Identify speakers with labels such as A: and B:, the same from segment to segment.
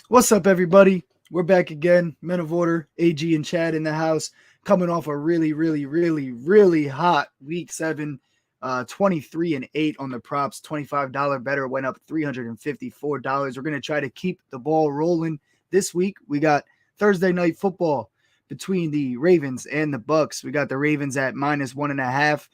A: What's up, everybody? We're back again. Men of Order, AG and Chad in the house, coming off a really hot week 7. 23-8 on the props. $25 better went up $354. We're going to try to keep the ball rolling this week. We got Thursday night football between the Ravens and the Bucks. We got the Ravens at -1.5,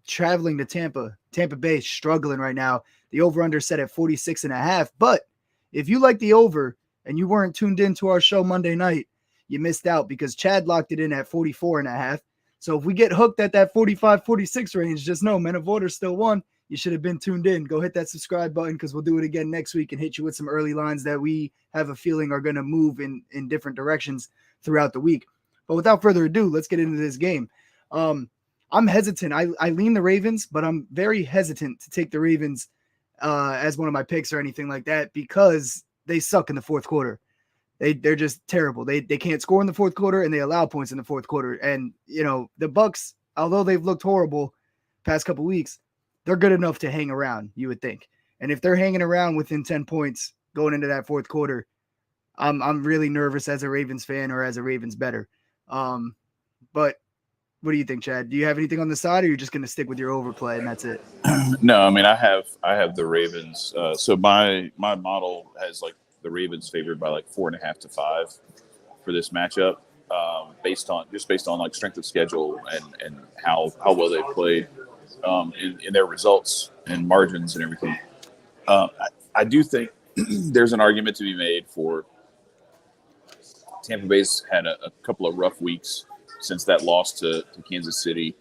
A: traveling to Tampa. Tampa Bay struggling right now. The over-under set at 46.5. But if you like the over and you weren't tuned into our show Monday night, you missed out because Chad locked it in at 44.5. So if we get hooked at that 45, 46 range, just know Men of Order still won. You should have been tuned in. Go hit that subscribe button because we'll do it again next week and hit you with some early lines that we have a feeling are going to move in different directions throughout the week. But without further ado, let's get into this game. I'm hesitant. I lean the Ravens, but I'm very hesitant to take the Ravens as one of my picks or anything like that because they suck in the fourth quarter. They're just terrible. They can't score in the fourth quarter and they allow points in the fourth quarter. And the Bucks, although they've looked horrible past couple weeks, they're good enough to hang around, you would think. And if they're hanging around within 10 points going into that fourth quarter, I'm really nervous as a Ravens fan or as a Ravens bettor. But what do you think, Chad? Do you have anything on the side, or you're just going to stick with your overplay and that's it?
B: No, I mean I have the Ravens. So my model has like the Ravens favored by like 4.5 to 5 for this matchup, based on like strength of schedule and how well they played in their results and margins and everything. I do think there's an argument to be made for Tampa Bay's had a couple of rough weeks since that loss to Kansas City.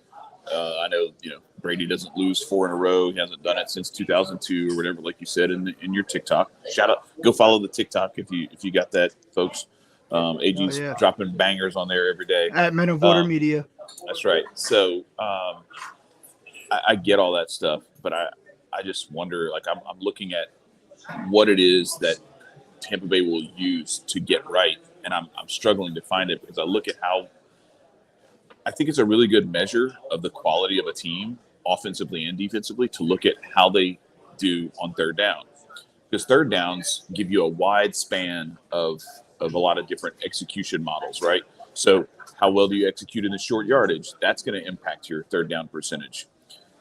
B: I know, Brady doesn't lose 4 in a row. He hasn't done it since 2002 or whatever, like you said in your TikTok. Shout out, go follow the TikTok if you got that, folks. AG's dropping bangers on there every day.
A: At Men of Order Media.
B: That's right. So I get all that stuff, but I just wonder, like I'm looking at what it is that Tampa Bay will use to get right, and I'm struggling to find it because I look at how I think it's a really good measure of the quality of a team, offensively and defensively, to look at how they do on third down. Because third downs give you a wide span of a lot of different execution models, right? So how well do you execute in the short yardage? That's going to impact your third down percentage.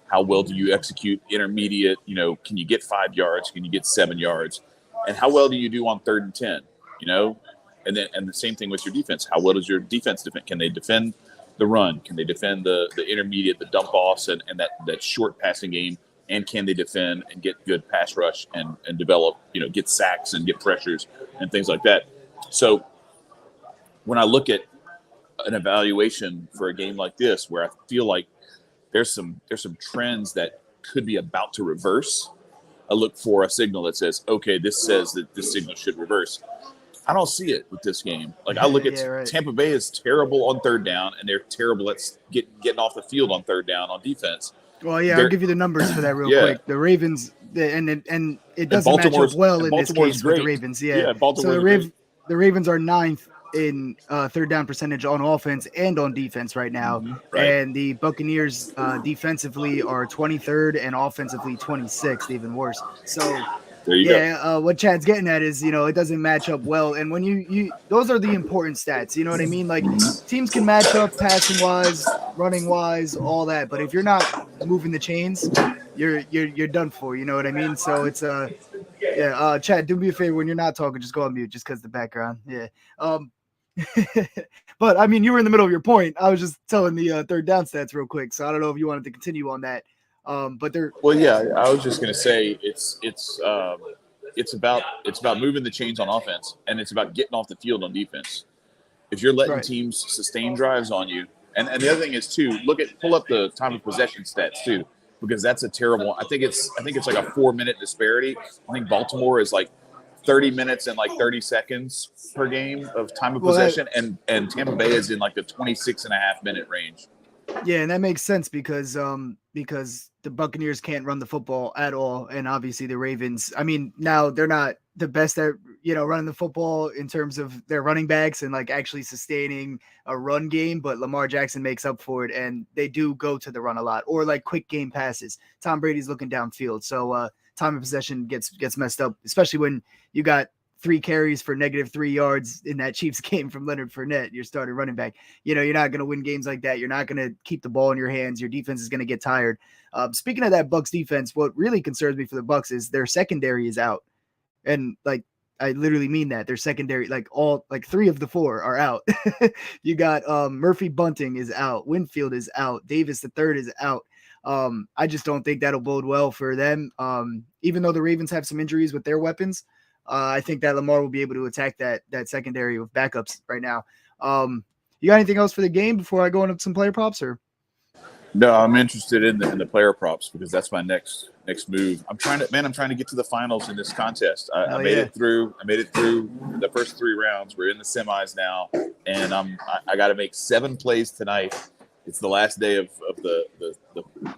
B: How well do you execute intermediate? Can you get 5 yards? Can you get 7 yards? And how well do you do on 3rd and 10? And the same thing with your defense. How well does your defense defend? Can they defend the run? Can they defend the intermediate, the dump offs, and that short passing game? And can they defend and get good pass rush and develop, get sacks and get pressures and things like that? So when I look at an evaluation for a game like this, where I feel like there's some trends that could be about to reverse, I look for a signal that says, okay, this says that this signal should reverse. I don't see it with this game. Like I look at Tampa Bay is terrible on third down, and they're terrible at getting off the field on third down on defense.
A: Well, I'll give you the numbers for that real quick. The Ravens, and it doesn't match up well in this case with the Ravens. So the Ravens are 9th in third down percentage on offense and on defense right now.
B: Right.
A: And the Buccaneers defensively are 23rd and offensively 26th, even worse. So what Chad's getting at is, it doesn't match up well. And when you those are the important stats, you know what I mean? Like teams can match up passing wise, running wise, all that. But if you're not moving the chains, you're done for, you know what I mean? So it's Chad, do me a favor when you're not talking, just go on mute just because the background. Yeah. But I mean, you were in the middle of your point. I was just telling the third down stats real quick. So I don't know if you wanted to continue on that. But they're
B: I was just gonna say it's about moving the chains on offense, and it's about getting off the field on defense. If you're letting teams sustain drives on you, and the other thing is too, pull up the time of possession stats too, because that's a terrible. I think it's like a 4-minute disparity. I think Baltimore is like 30 minutes and like 30 seconds per game of time of possession, and Tampa Bay is in like the 26.5-minute range.
A: Yeah, and that makes sense because the Buccaneers can't run the football at all, and obviously the Ravens. I mean, now they're not the best at running the football in terms of their running backs and like actually sustaining a run game, but Lamar Jackson makes up for it, and they do go to the run a lot or like quick game passes. Tom Brady's looking downfield, so time of possession gets messed up, especially when you got 3 carries for -3 yards in that Chiefs game from Leonard Fournette, your starting running back. You're not going to win games like that. You're not going to keep the ball in your hands. Your defense is going to get tired. Speaking of that Bucs defense, what really concerns me for the Bucs is their secondary is out. And like, I literally mean that. Their secondary, like 3 of the 4 are out. You got Murphy Bunting is out. Winfield is out. Davis the third is out. I just don't think that'll bode well for them. Even though the Ravens have some injuries with their weapons, I think that Lamar will be able to attack that secondary with backups right now. You got anything else for the game before I go into some player props? Or
B: no, I'm interested in the player props because that's my next move. I'm trying to get to the finals in this contest. I made it through. I made it through the first 3 rounds. We're in the semis now, and I got to make 7 plays tonight. It's the last day of the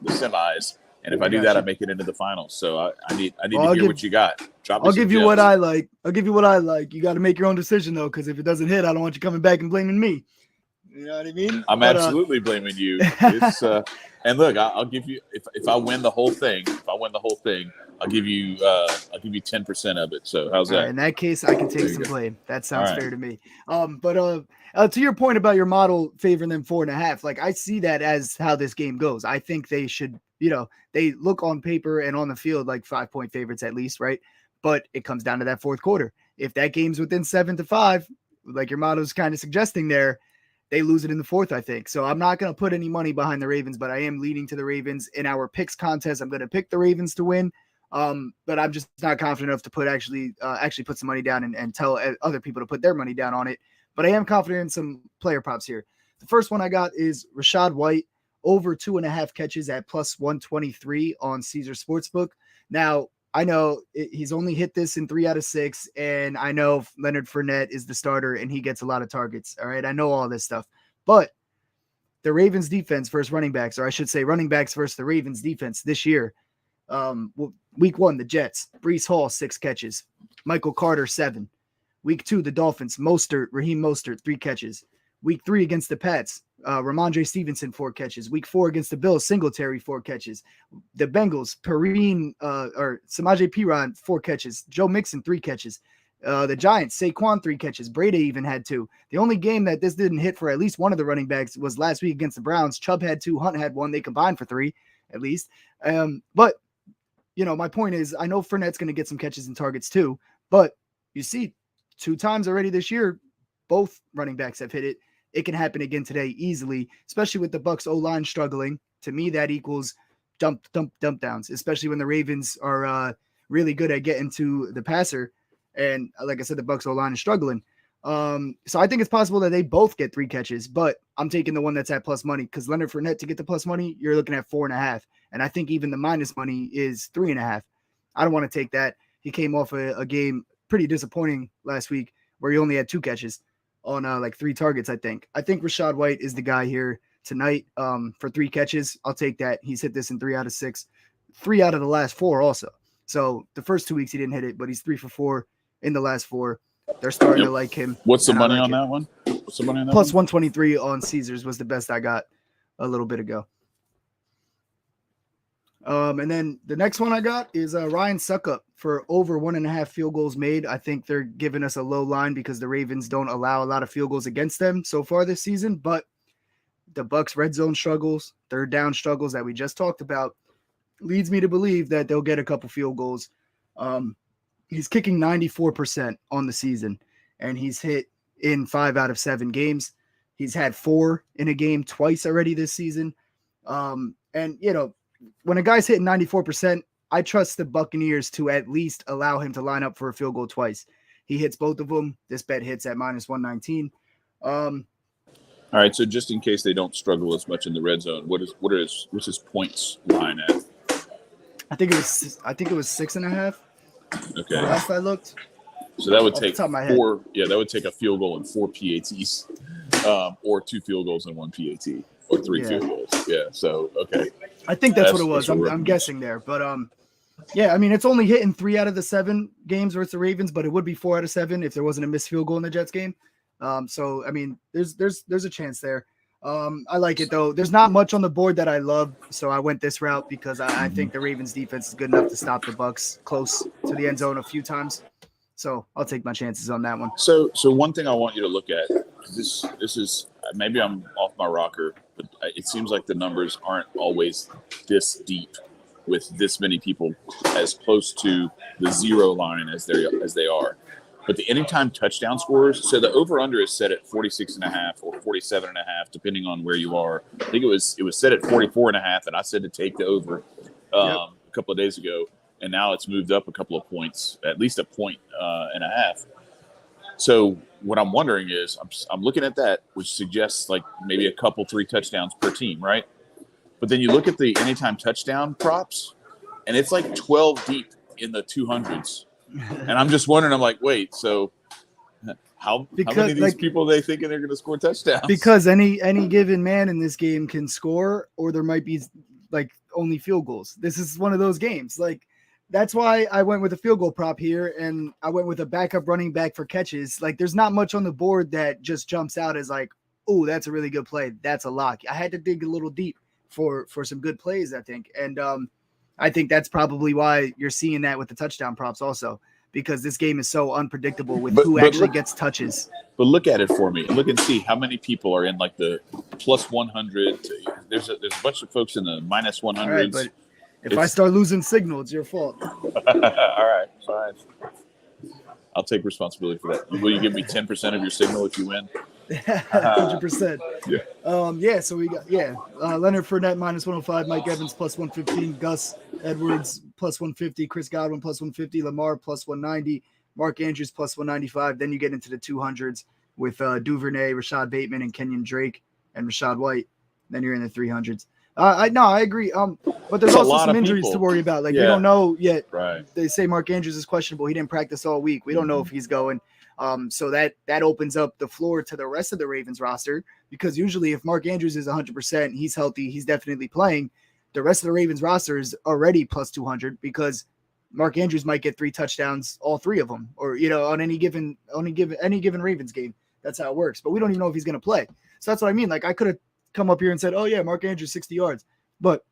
B: semis, and if I do that, I make it into the finals. So I need to hear what you got.
A: I'll give you what I like. You got to make your own decision though, because if it doesn't hit, I don't want you coming back and blaming me. You know what I mean?
B: I'm absolutely blaming you. It's and look, I'll give you if I win the whole thing. I'll give you 10% of it. So how's that?
A: In that case, I can take some blame. That sounds fair to me. But to your point about your model favoring them 4.5, like I see that as how this game goes. I think they should, they look on paper and on the field like 5-point favorites at least, right? But it comes down to that fourth quarter. If that game's within 7-5, like your motto is kind of suggesting there, they lose it in the fourth, I think. So I'm not going to put any money behind the Ravens, but I am leaning to the Ravens in our picks contest. I'm going to pick the Ravens to win. But I'm just not confident enough to put actually put some money down and tell other people to put their money down on it. But I am confident in some player props here. The first one I got is Rachaad White over 2.5 catches at +123 on Caesar Sportsbook. Now, I know he's only hit this in 3 out of 6, and I know Leonard Fournette is the starter and he gets a lot of targets. All right, I know all this stuff. But the Ravens defense versus running backs, or I should say running backs versus the Ravens defense this year. Week 1, the Jets, Breece Hall, 6 catches. Michael Carter, 7. Week 2, the Dolphins, Raheem Mostert, 3 catches. Week 3 against the Pats, Ramondre Stevenson, 4 catches. Week 4 against the Bills, Singletary, 4 catches. The Bengals, Samaje Perine, 4 catches. Joe Mixon, 3 catches. The Giants, Saquon, 3 catches. Brady even had 2. The only game that this didn't hit for at least one of the running backs was last week against the Browns. Chubb had 2, Hunt had 1. They combined for 3 at least. But my point is, I know Fournette's going to get some catches and targets too, but you see 2 times already this year, both running backs have hit it. It can happen again today easily, especially with the Bucs O-line struggling. To me, that equals dump downs, especially when the Ravens are really good at getting to the passer. And like I said, the Bucs O-line is struggling. So I think it's possible that they both get 3 catches, but I'm taking the one that's at plus money because Leonard Fournette, to get the plus money, you're looking at 4.5. And I think even the minus money is 3.5. I don't want to take that. He came off a game pretty disappointing last week where he only had 2 catches on 3 targets, I think. I think Rachaad White is the guy here tonight for 3 catches. I'll take that. He's hit this in 3 out of 6, 3 out of the last 4 also. So the first 2 weeks he didn't hit it, but he's 3 for 4 in the last 4. They're starting to like him.
B: What's the money on that one? What's the money on that
A: Plus 123 on Caesars was the best I got a little bit ago. And then the next one I got is Ryan Suckup for over 1.5 field goals made. I think they're giving us a low line because the Ravens don't allow a lot of field goals against them so far this season. But the Bucs red zone struggles, third down struggles that we just talked about, leads me to believe that they'll get a couple field goals. He's kicking 94% on the season, and he's hit in 5 out of 7 games. He's had 4 in a game twice already this season. And, when a guy's hitting 94%, I trust the Buccaneers to at least allow him to line up for a field goal twice. He hits both of them. This bet hits at minus 119. All
B: right, so just in case they don't struggle as much in the red zone, what's his points line at?
A: I think it was 6.5.
B: Okay.
A: Last I looked.
B: So that would take 4. Yeah, that would take a field goal and 4 PATs, or 2 field goals and 1 PAT, or 3 field goals. Yeah. So okay.
A: I think that's what it was. I'm guessing there, but yeah. I mean, it's only hitting 3 out of the 7 games versus the Ravens, but it would be 4 out of 7 if there wasn't a missed field goal in the Jets game. So I mean, there's a chance there. I like it though. There's not much on the board that I love, so I went this route because I think the Ravens defense is good enough to stop the Bucs close to the end zone a few times. So I'll take my chances on that one.
B: So one thing I want you to look at, this is maybe I'm off my rocker, but it seems like the numbers aren't always this deep with this many people as close to the 0 line as they are. But the anytime touchdown scores, so the over-under is set at 46.5 or 47.5, depending on where you are. I think it was set at 44.5, and I said to take the over a couple of days ago, and now it's moved up a couple of points, at least a point and a half. So what I'm wondering is, I'm looking at that, which suggests like maybe a couple 3 touchdowns per team, right? But then you look at the anytime touchdown props, and it's like 12 deep in the 200s. And I'm just wondering, I'm like, wait, so how many of these people are they thinking they're going to score touchdowns?
A: Because any given man in this game can score, or there might be like only field goals. This is one of those games. Like, that's why I went with a field goal prop here, and I went with a backup running back for catches. Like, there's not much on the board that just jumps out as like, oh, that's a really good play. That's a lock. I had to dig a little deep for some good plays, I think. And I think that's probably why you're seeing that with the touchdown props also, because this game is so unpredictable with who actually gets touches.
B: But look at it for me. Look and see how many people are in like the plus 100. There's a bunch of folks in the minus 100s.
A: All right, but if I start losing signal, it's your fault.
B: All right, fine. I'll take responsibility for that. Will you give me 10% of your signal if you win?
A: 100%.
B: Yeah.
A: So we got Leonard Fournette minus 105, Mike Evans plus 115, Gus Edwards plus 150, Chris Godwin plus 150, Lamar plus 190, Mark Andrews plus 195. Then you get into the 200s with Duvernay, Rashad Bateman, and Kenyon Drake and Rashad White. Then you're in the 300s. I agree. But there's also some injuries to worry about. Like, we don't know yet.
B: Right.
A: They say Mark Andrews is questionable. He didn't practice all week. We don't know if he's going. So that opens up the floor to the rest of the Ravens roster, because usually if Mark Andrews is 100%, he's healthy, he's definitely playing. The rest of the Ravens roster is already plus 200 because Mark Andrews might get 3 touchdowns, all 3 of them, or on any given Ravens game. That's how it works. But we don't even know if he's going to play. So that's what I mean. Like, I could have come up here and said, oh yeah, Mark Andrews 60 yards, but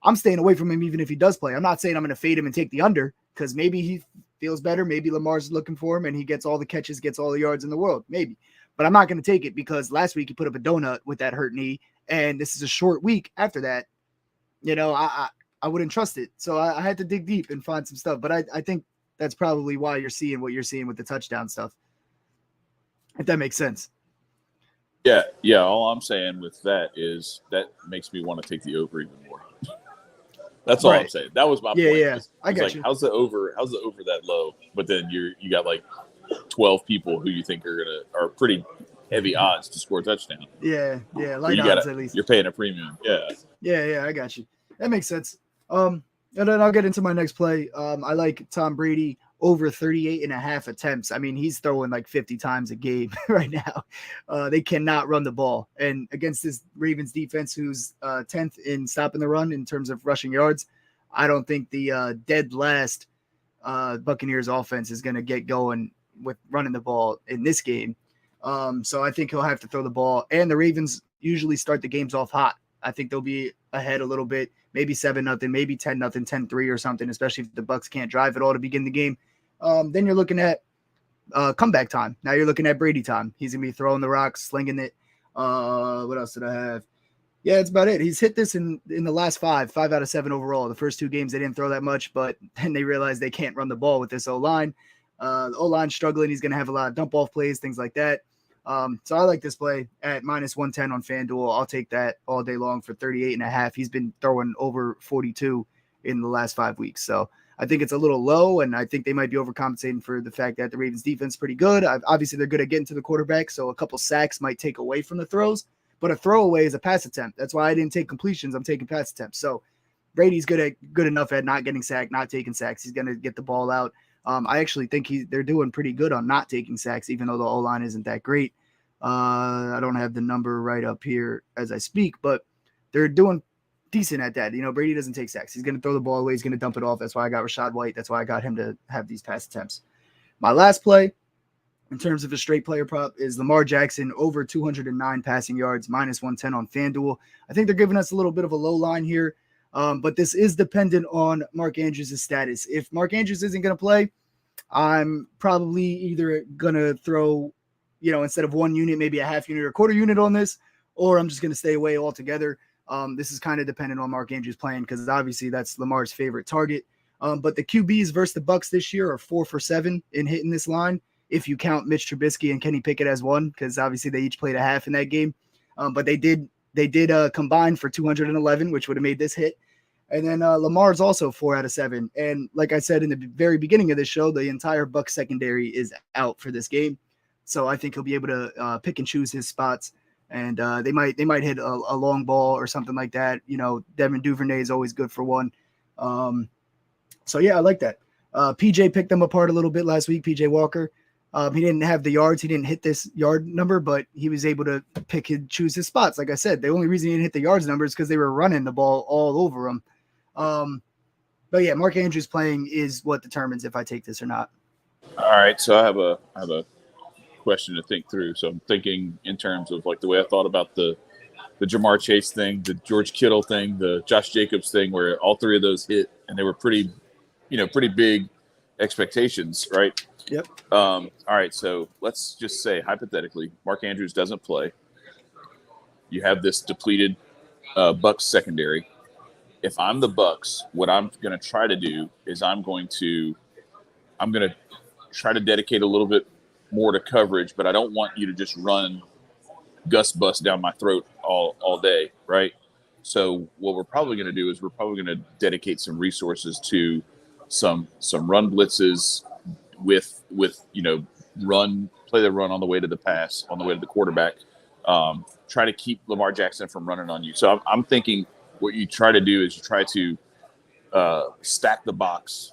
A: I'm staying away from him even if he does play. I'm not saying I'm going to fade him and take the under, because maybe he feels better. Maybe Lamar's looking for him and he gets all the catches, gets all the yards in the world. Maybe. But I'm not going to take it because last week he put up a donut with that hurt knee, and this is a short week after that. I wouldn't trust it. So I had to dig deep and find some stuff. But I think that's probably why you're seeing what you're seeing with the touchdown stuff, if that makes sense.
B: Yeah. All I'm saying with that is that makes me want to take the over even more. That's all I'm saying. That was my point.
A: Yeah. I got you.
B: How's the over that low? But then you got like 12 people who you think are pretty heavy odds to score a touchdown.
A: Yeah. Light odds at least.
B: You're paying a premium. Yeah.
A: Yeah. I got you. That makes sense. And then I'll get into my next play. I like Tom Brady over 38.5 attempts. I mean, he's throwing like 50 times a game right now. They cannot run the ball. And against this Ravens defense, who's 10th in stopping the run in terms of rushing yards, I don't think the dead last Buccaneers offense is going to get going with running the ball in this game. So I think he'll have to throw the ball. And the Ravens usually start the games off hot. I think they'll be ahead a little bit, maybe 7-0, maybe 10-0, 10-3 or something, especially if the Bucs can't drive at all to begin the game. Then you're looking at comeback time. Now you're looking at Brady time. He's going to be throwing the rocks, slinging it. What else did I have? Yeah, that's about it. He's hit this in the last 5 out of 7 overall. The first 2 games, they didn't throw that much, but then they realized they can't run the ball with this O-line. The O-line struggling. He's going to have a lot of dump-off plays, things like that. So I like this play at minus 110 on FanDuel. I'll take that all day long for 38.5. He's been throwing over 42 in the last 5 weeks. So I think it's a little low, and I think they might be overcompensating for the fact that the Ravens defense is pretty good. Obviously, they're good at getting to the quarterback, so a couple sacks might take away from the throws. But a throwaway is a pass attempt. That's why I didn't take completions. I'm taking pass attempts. So Brady's good enough at not getting sacked, not taking sacks. He's going to get the ball out. I actually think they're doing pretty good on not taking sacks, even though the O-line isn't that great. I don't have the number right up here as I speak, but they're doing decent at that. Brady doesn't take sacks. He's going to throw the ball away. He's going to dump it off. That's why I got Rashad White. That's why I got him to have these pass attempts. My last play, in terms of a straight player prop, is Lamar Jackson over 209 passing yards, minus 110 on FanDuel. I think they're giving us a little bit of a low line here, but this is dependent on Mark Andrews' status. If Mark Andrews isn't going to play, I'm probably either gonna throw, instead of one unit, maybe a half unit or a quarter unit on this, or I'm just gonna stay away altogether. This is kind of dependent on Mark Andrews playing because obviously that's Lamar's favorite target. But the QBs versus the Bucs this year are 4 for 7 in hitting this line. If you count Mitch Trubisky and Kenny Pickett as one, because obviously they each played a half in that game. But they did combine for 211, which would have made this hit. And then Lamar's also 4 out of 7. And like I said in the very beginning of this show, the entire Bucs secondary is out for this game. So I think he'll be able to pick and choose his spots. And they might hit a long ball or something like that. Devin Duvernay is always good for one. So yeah, I like that. PJ picked them apart a little bit last week. PJ Walker. He didn't have the yards. He didn't hit this yard number, but he was able to pick and choose his spots. Like I said, the only reason he didn't hit the yards number is because they were running the ball all over him. But yeah, Mark Andrews playing is what determines if I take this or not.
B: All right, so I have a question to think through. So I'm thinking in terms of like the way I thought about the Jamar Chase thing, the George Kittle thing, the Josh Jacobs thing, where all three of those hit and they were pretty big expectations, right?
A: Yep.
B: All right, so let's just say hypothetically, Mark Andrews doesn't play. You have this depleted Bucs secondary. If I'm the Bucs, what I'm going to try to do is I'm going to try to dedicate a little bit more to coverage, but I don't want you to just run Gus Bus down my throat all day, right? So what we're probably going to do is we're probably going to dedicate some resources to some run blitzes with play the run on the way to the pass, on the way to the quarterback. Try to keep Lamar Jackson from running on you. So I'm thinking what you try to do is you try to stack the box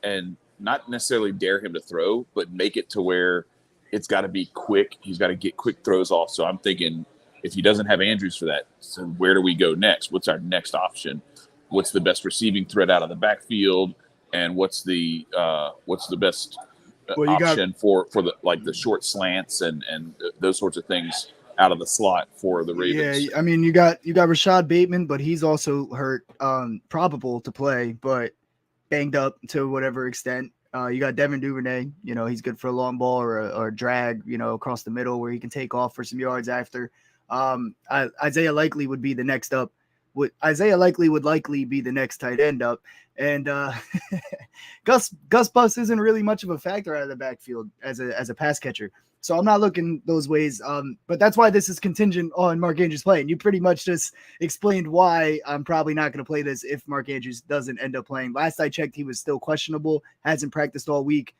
B: and not necessarily dare him to throw, but make it to where it's got to be quick. He's got to get quick throws off. So I'm thinking if he doesn't have Andrews for that, so where do we go next? What's our next option? What's the best receiving threat out of the backfield? And what's the best option for the short slants and those sorts of things out of the slot for the Ravens?
A: Yeah, I mean you got Rashad Bateman, but he's also hurt, probable to play, but banged up to whatever extent. You got Devin Duvernay, he's good for a long ball or a drag, across the middle where he can take off for some yards after. Isaiah Likely would be the next up. Isaiah Likely would likely be the next tight end up. And Gus Bus isn't really much of a factor out of the backfield as a pass catcher. So I'm not looking those ways. But that's why this is contingent on Mark Andrews playing. You pretty much just explained why I'm probably not going to play this if Mark Andrews doesn't end up playing. Last I checked, he was still questionable, hasn't practiced all week.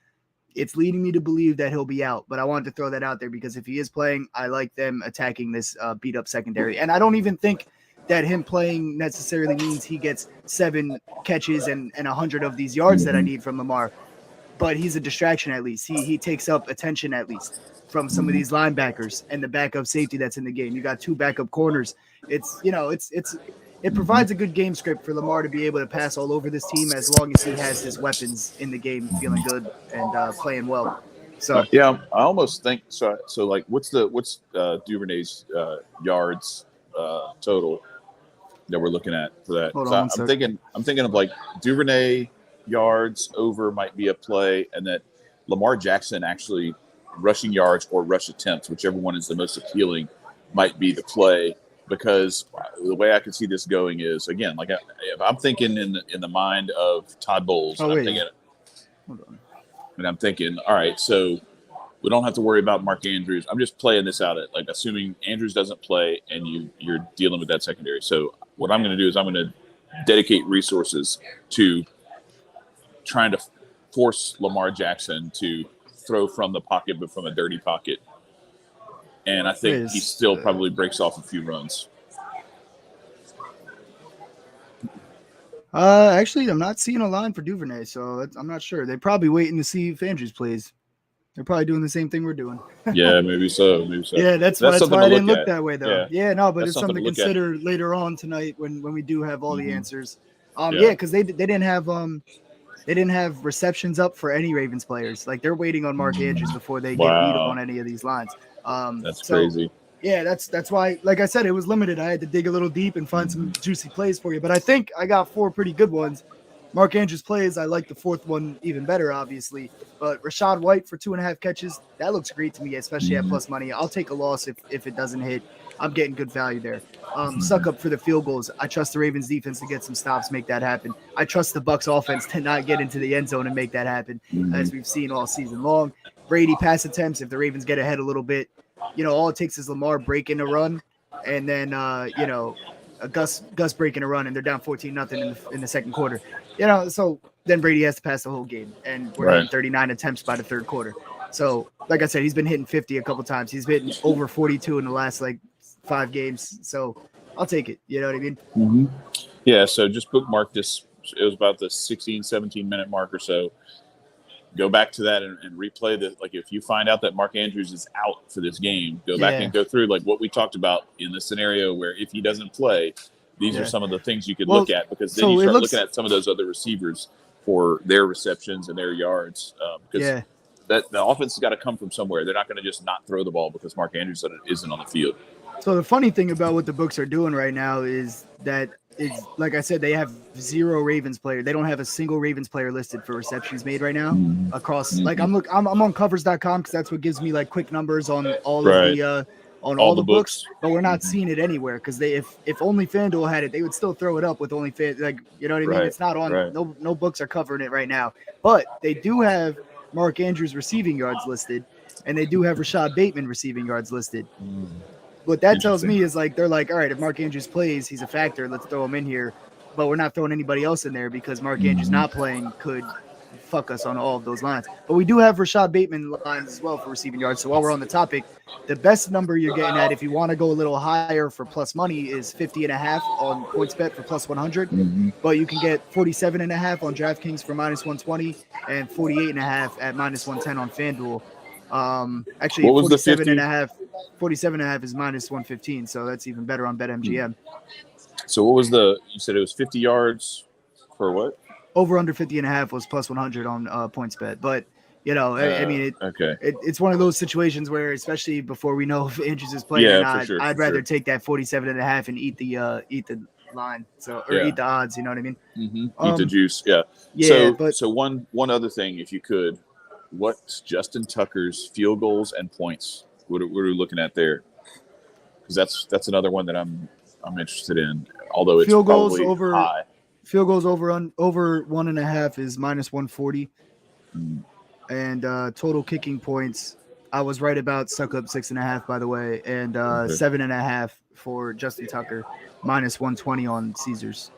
A: It's leading me to believe that he'll be out, but I wanted to throw that out there because if he is playing, I like them attacking this beat up secondary. And I don't even think that him playing necessarily means he gets 7 catches and 100 of these yards that I need from Lamar, but he's a distraction at least. He takes up attention at least from some of these linebackers and the backup safety that's in the game. You got 2 backup corners. It provides a good game script for Lamar to be able to pass all over this team as long as he has his weapons in the game feeling good and playing well. So
B: yeah, I almost think so. So like, what's Duvernay's yards total that we're looking at for that? I'm thinking of like Duvernay yards over might be a play, and that Lamar Jackson actually rushing yards or rush attempts, whichever one is the most appealing, might be the play. Because the way I can see this going is, again, like if I'm thinking in the mind of Todd Bowles, I'm thinking, all right, so we don't have to worry about Mark Andrews. I'm just playing this out at like assuming Andrews doesn't play and you're dealing with that secondary. So what I'm going to do is I'm going to dedicate resources to trying to force Lamar Jackson to throw from the pocket, but from a dirty pocket. And I think he still probably breaks off a few runs.
A: Actually, I'm not seeing a line for Duvernay, so I'm not sure. They're probably waiting to see if Andrews plays. They're probably doing the same thing we're doing.
B: Yeah, maybe so.
A: Yeah, that's why I didn't look that way, though. Yeah, no, but
B: that's
A: it's something to consider later on tonight when we do have all the answers. Yeah, because they didn't have receptions up for any Ravens players. Like they're waiting on Mark Andrews before they get beat up on any of these lines.
B: That's crazy.
A: Yeah, that's why, like I said, it was limited. I had to dig a little deep and find some juicy plays for you. But I think I got 4 pretty good ones. Mark Andrews plays. I like the fourth one even better, obviously. But Rashad White for 2.5 catches, that looks great to me, especially at plus money. I'll take a loss if it doesn't hit. I'm getting good value there. Suck up for the field goals. I trust the Ravens defense to get some stops, make that happen. I trust the Bucs offense to not get into the end zone and make that happen, as we've seen all season long. Brady pass attempts, if the Ravens get ahead a little bit, all it takes is Lamar breaking a run, and then Gus breaking a run, and they're down 14-0 in the second quarter. So then Brady has to pass the whole game, and we're hitting 39 attempts by the third quarter. So, like I said, he's been hitting 50 a couple times. He's been over 42 in the last 5 games. So I'll take it. You know what I mean?
B: Mm-hmm. Yeah. So just bookmark this. It was about the 16, 17-minute mark or so. Go back to that and replay the, if you find out that Mark Andrews is out for this game, go back and go through what we talked about in the scenario where if he doesn't play, these are some of the things you could look at, because then you start looking at some of those other receivers for their receptions and their yards. Because that the offense has got to come from somewhere. They're not going to just not throw the ball because Mark Andrews isn't on the field.
A: So the funny thing about what the books are doing right now is that it's, like I said, they have 0 Ravens player. They don't have a single Ravens player listed for receptions made right now across. I'm on covers.com because that's what gives me quick numbers on all of the all the books, but we're not seeing it anywhere because if only FanDuel had it, they would still throw it up with only you know what I mean? It's not on. No books are covering it right now, but they do have Mark Andrews receiving yards listed, and they do have Rashad Bateman receiving yards listed. What that tells me is they're all right, if Mark Andrews plays, he's a factor. Let's throw him in here, but we're not throwing anybody else in there because Mark Andrews not playing could fuck us on all of those lines. But we do have Rashad Bateman lines as well for receiving yards. So while we're on the topic, the best number you're getting at if you want to go a little higher for plus money is 50.5 on PointsBet for plus 100. But you can get 47.5 on DraftKings for minus 120 and 48.5 at minus 110 on FanDuel. Actually,
B: what was
A: 47.5? 47.5 is minus 115, so that's even better on BetMGM.
B: So what was you said it was 50 yards for what?
A: Over under 50.5 was plus 100 on PointsBet. But, I mean, it's one of those situations where, especially before we know if Andrews is playing or not, I'd rather take that 47.5 and eat the line. Eat the odds, you know what I mean?
B: Eat the juice, So one other thing, if you could, what's Justin Tucker's field goals and points? What are we looking at there? Because that's another one that I'm interested in. Although it's
A: field goals
B: probably
A: over
B: high.
A: Field goals over 1.5 is minus 140, and total kicking points. I was right about suck up 6.5, by the way, and 7.5 for Justin Tucker, minus 120 on Caesars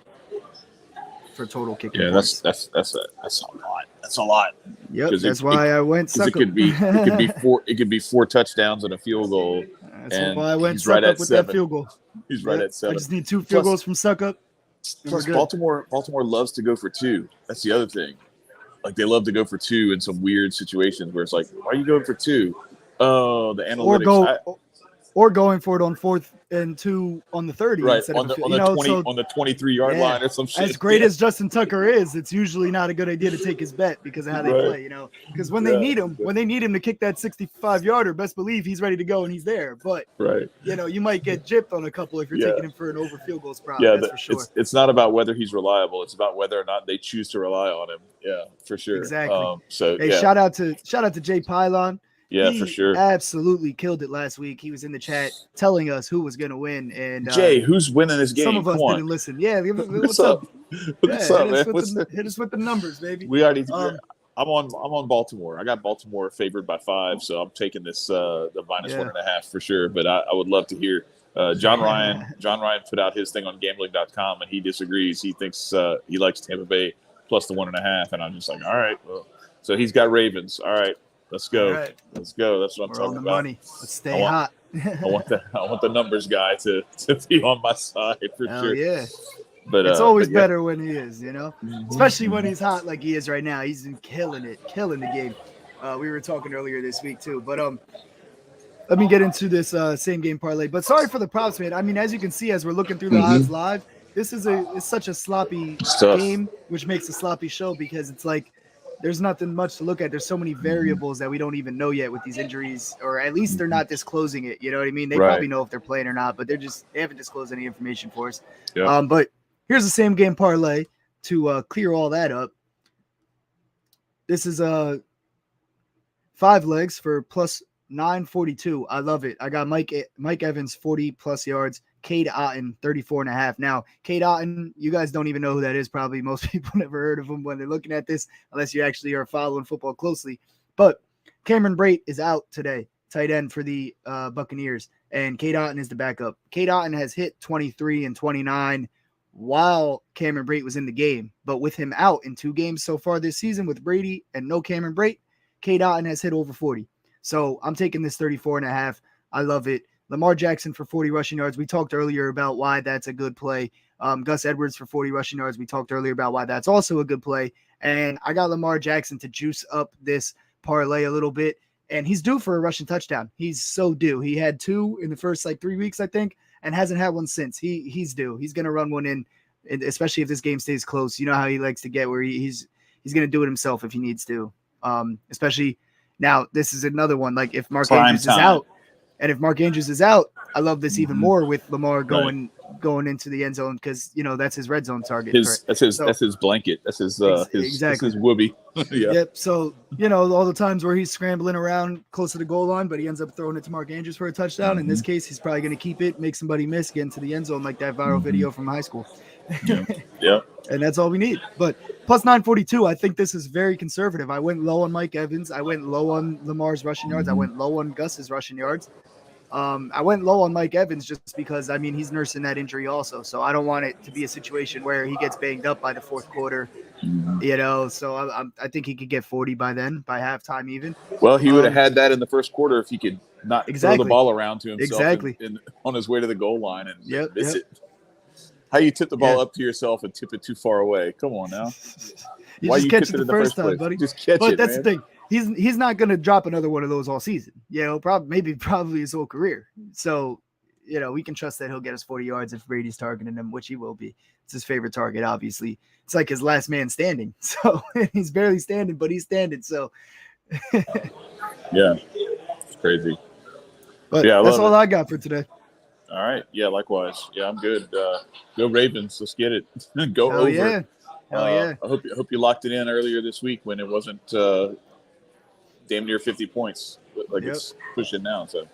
A: for total kicking points.
B: That's a lot. That's a lot.
A: Yep, that's why I went suck up.
B: It could be 4 touchdowns and a field goal.
A: That's why I went suck up with 7. That field goal.
B: He's right at 7.
A: I just need 2 field goals from suck up.
B: Plus, Baltimore loves to go for 2. That's the other thing. They love to go for 2 in some weird situations where it's why are you going for 2? Oh, the analytics.
A: Or going for it on 4th and 2 on the 30.
B: Right, on the 23-yard line or some shit.
A: As great as Justin Tucker is, it's usually not a good idea to take his bet because of how they play, Because when they need him, to kick that 65-yarder, best believe he's ready to go and he's there. But, you might get gypped on a couple if you're taking him for an over field goals prop. Yeah, that's for sure.
B: It's not about whether he's reliable. It's about whether or not they choose to rely on him. Yeah, for sure.
A: Exactly. Shout out to Jay Pylon.
B: Yeah, for sure.
A: Absolutely killed it last week. He was in the chat telling us who was going to win. And
B: Jay, who's winning this game?
A: Some of us didn't listen. Yeah, what's up?
B: What's up, man?
A: Hit us with the numbers, baby.
B: We already. I'm on Baltimore. I got Baltimore favored by 5, so I'm taking this the minus 1.5 for sure. But I would love to hear John Ryan. John Ryan put out his thing on gambling.com, and he disagrees. He thinks he likes Tampa Bay plus the 1.5, and I'm just all right. Well, so he's got Ravens. All right. Let's go.
A: Right.
B: Let's go. That's what I'm talking about.
A: Money. Let's stay hot.
B: I want the numbers guy to be on my side for sure.
A: Yeah. But it's always better when he is, especially when he's hot like he is right now. He's been killing the game. We were talking earlier this week too. But let me get into this same game parlay. But sorry for the props, man. I mean, as you can see, as we're looking through the odds live, this is it's such a sloppy game, which makes a sloppy show because it's there's nothing much to look at. There's so many variables that we don't even know yet with these injuries, or at least they're not disclosing it. You know what I mean? They probably know if they're playing or not, but they haven't disclosed any information for us. Yep. But here's the same game parlay. to clear all that up, this is 5 legs for plus 942. I love it. I got Mike Evans 40 plus yards. Cade Otton 34.5. Now, Cade Otton, you guys don't even know who that is. Probably most people never heard of him when they're looking at this, unless you actually are following football closely. But Cameron Brate is out today, tight end for the Buccaneers, and Cade Otton is the backup. Cade Otton has hit 23 and 29 while Cameron Brate was in the game, but with him out in 2 games so far this season with Brady and no Cameron Brate, Cade Otton has hit over 40. So I'm taking this 34.5. I love it. Lamar Jackson for 40 rushing yards. We talked earlier about why that's a good play. Gus Edwards for 40 rushing yards. We talked earlier about why that's also a good play. And I got Lamar Jackson to juice up this parlay a little bit. And he's due for a rushing touchdown. He's so due. He had 2 in the first 3 weeks, I think, and hasn't had one since. He's due. He's going to run one in, especially if this game stays close. You know how he likes to get where he's going to do it himself if he needs to. Especially now, this is another one. Like if Mark Andrews is out, and if Mark Andrews is out, I love this even more with Lamar going into the end zone because that's his red zone target.
B: That's his blanket. That's his exactly. That's his whoopee. Yeah.
A: Yep. So all the times where he's scrambling around close to the goal line, but he ends up throwing it to Mark Andrews for a touchdown. In this case, he's probably going to keep it, make somebody miss, get into the end zone like that viral video from high school.
B: Yeah.
A: And that's all we need. But plus 942, I think this is very conservative. I went low on Mike Evans. I went low on Lamar's rushing yards. I went low on Gus's rushing yards. I went low on Mike Evans just because, he's nursing that injury also. So I don't want it to be a situation where he gets banged up by the fourth quarter, So I think he could get 40 by then, by halftime even.
B: Well, he would have had that in the first quarter if he could not throw the ball around to himself on his way to the goal line and miss it. How you tip the ball up to yourself and tip it too far away? Come on now.
A: Why just catch it the first time, buddy?
B: Just catch it,
A: But that's the thing. He's not going to drop another one of those all season. Probably his whole career. So, we can trust that he'll get us 40 yards if Brady's targeting him, which he will be. It's his favorite target, obviously. It's like his last man standing. So he's barely standing, but he's standing. So
B: yeah, it's crazy.
A: But that's all I got for today.
B: All right. Yeah, likewise. Yeah, I'm good. Go Ravens. Let's get it. Go
A: Hell
B: over.
A: Yeah. Hell yeah.
B: I hope you locked it in earlier this week when it wasn't damn near 50 points it's pushing now. So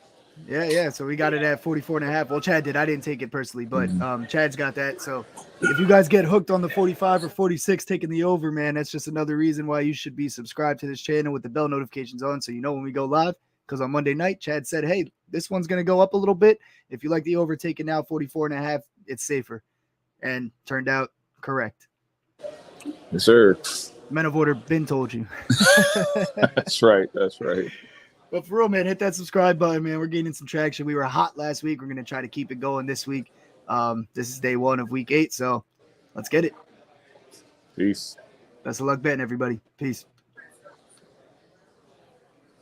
A: yeah. So we got it at 44.5. Well, Chad did. I didn't take it personally, but Chad's got that. So if you guys get hooked on the 45 or 46 taking the over, man, that's just another reason why you should be subscribed to this channel with the bell notifications on, so when we go live. Because on Monday night, Chad said, hey, this one's going to go up a little bit. If you like the over taken now 44.5, it's safer. And turned out correct.
B: Yes, sir.
A: Men of Order been told you.
B: That's right.
A: But for real, man, hit that subscribe button, man. We're gaining some traction. We were hot last week. We're going to try to keep it going this week. This is day 1 of week 8, so let's get it.
B: Peace.
A: Best of luck betting, everybody. Peace.